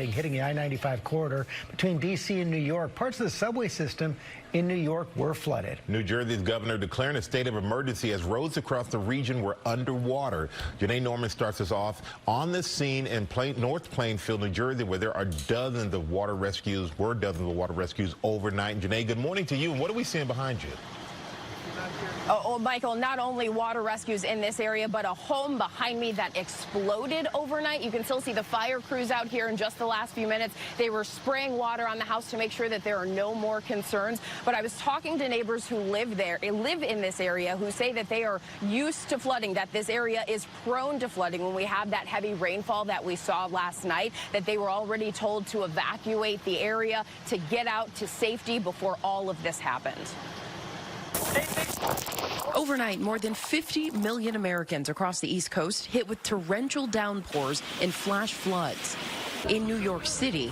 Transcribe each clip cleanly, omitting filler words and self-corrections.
Hitting the I-95 corridor between D.C. and New York. Parts of the subway system in New York were flooded. New Jersey's governor declaring a state of emergency as roads across the region were underwater. Janae Norman starts us off on the scene in North Plainfield, New Jersey, where there are dozens of water rescues overnight. Janae, good morning to you. And what are we seeing behind you? Oh, Michael, not only water rescues in this area, but a home behind me that exploded overnight. You can still see the fire crews out here in just the last few minutes. They were spraying water on the house to make sure that there are no more concerns. But I was talking to neighbors who live in this area, who say that they are used to flooding, that this area is prone to flooding. When we have that heavy rainfall that we saw last night, that they were already told to evacuate the area, to get out to safety before all of this happened. Overnight, more than 50 million Americans across the East Coast hit with torrential downpours and flash floods. In New York City,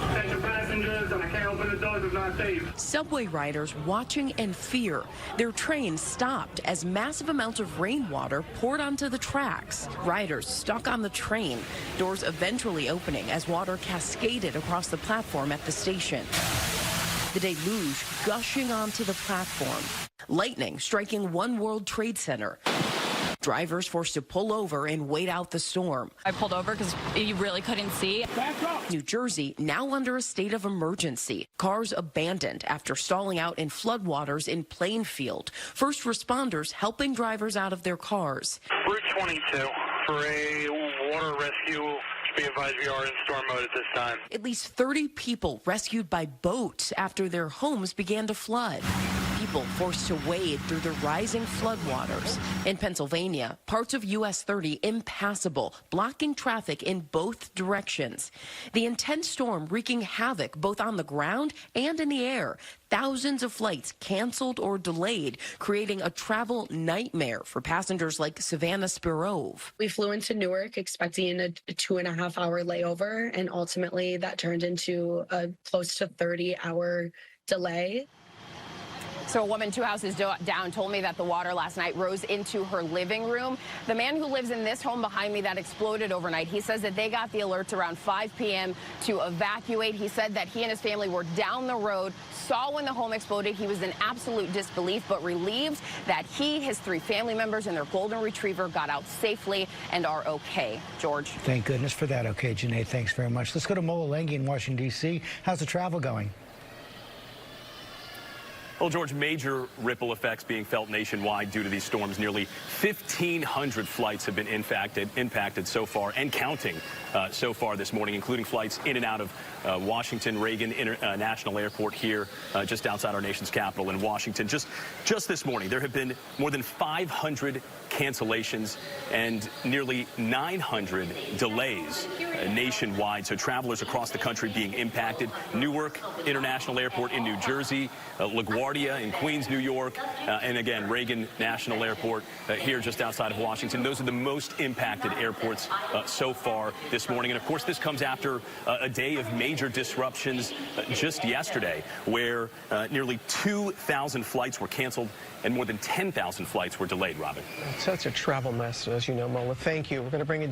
subway riders watching in fear. Their train stopped as massive amounts of rainwater poured onto the tracks. Riders stuck on the train, doors eventually opening as water cascaded across the platform at the station. The deluge gushing onto the platform. Lightning striking One World Trade Center. Drivers forced to pull over and wait out the storm. I pulled over because you really couldn't see. New Jersey now under a state of emergency. Cars abandoned after stalling out in floodwaters in Plainfield. First responders helping drivers out of their cars. Route 22 for a water rescue. Be advised we are in storm mode at this time. At least 30 people rescued by boats after their homes began to flood. People forced to wade through the rising floodwaters. In Pennsylvania, parts of US 30 impassable, blocking traffic in both directions. The intense storm wreaking havoc both on the ground and in the air. Thousands of flights canceled or delayed, creating a travel nightmare for passengers like Savannah Spirove. We flew into Newark expecting a 2.5-hour layover, and ultimately that turned into a close to 30-hour delay. So a woman 2 houses down told me that the water last night rose into her living room. The man who lives in this home behind me that exploded overnight, he says that they got the alerts around 5 p.m. to evacuate. He said that he and his family were down the road, saw when the home exploded. He was in absolute disbelief, but relieved that he, his 3 family members, and their golden retriever got out safely and are okay. George. Thank goodness for that. Okay, Janae, thanks very much. Let's go to Molengi in Washington, D.C. How's the travel going? Well, George, major ripple effects being felt nationwide due to these storms. Nearly 1,500 flights have been impacted so far and counting so far this morning, including flights in and out of Washington Reagan International Airport here just outside our nation's capital in Washington. Just this morning, there have been more than 500 cancellations and nearly 900 delays nationwide. So travelers across the country being impacted. Newark International Airport in New Jersey, LaGuardia in Queens, New York, and again, Reagan National Airport here just outside of Washington. Those are the most impacted airports so far this morning. And of course, this comes after a day of major disruptions just yesterday, where nearly 2,000 flights were canceled and more than 10,000 flights were delayed, Robin. It's such a travel mess, as you know, Mola. Thank you. We're going to bring in